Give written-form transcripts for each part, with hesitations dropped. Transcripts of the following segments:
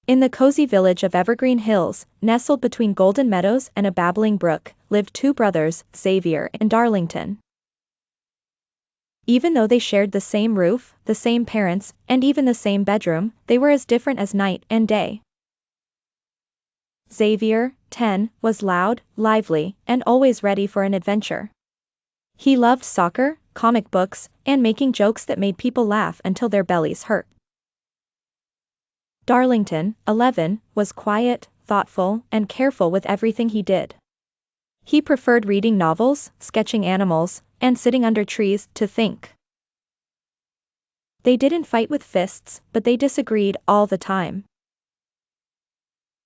In the cozy village of Evergreen Hills, nestled between golden meadows and a babbling brook, lived two brothers, Xavier and Darlington. Even though they shared the same roof, the same parents, and even the same bedroom, they were as different as night and day. Xavier, 10, was loud, lively, and always ready for an adventure. He loved soccer, comic books, and making jokes that made people laugh until their bellies hurt. Darlington, 11, was quiet, thoughtful, and careful with everything he did. He preferred reading novels, sketching animals, and sitting under trees to think. They didn't fight with fists, but they disagreed all the time.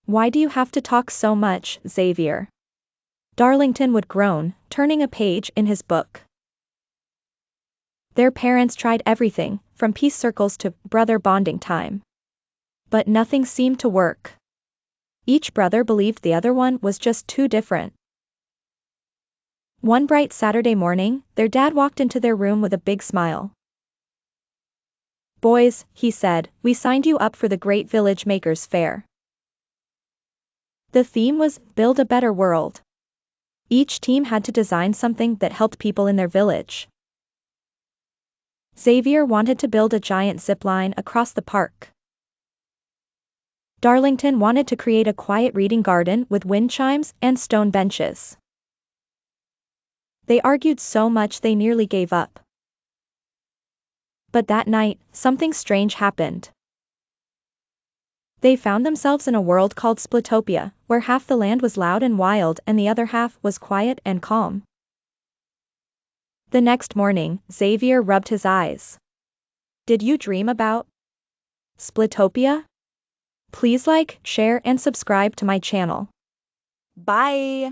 "Why do you have to talk so much, Xavier?" Darlington would groan, turning a page in his book. Their parents tried everything, from peace circles to brother bonding time. But nothing seemed to work. Each brother believed the other one was just too different. One bright Saturday morning, their dad walked into their room with a big smile. "Boys," he said, "we signed you up for the Great Village Makers Fair." The theme was Build a Better World. Each team had to design something that helped people in their village. Xavier wanted to build a giant zipline across the park. Darlington wanted to create a quiet reading garden with wind chimes and stone benches. They argued so much they nearly gave up. But that night, something strange happened. They found themselves in a world called Splitopia, where half the land was loud and wild and the other half was quiet and calm. The next morning, Xavier rubbed his eyes. "Did you dream about Splitopia? Please like, share and subscribe to my channel. Bye!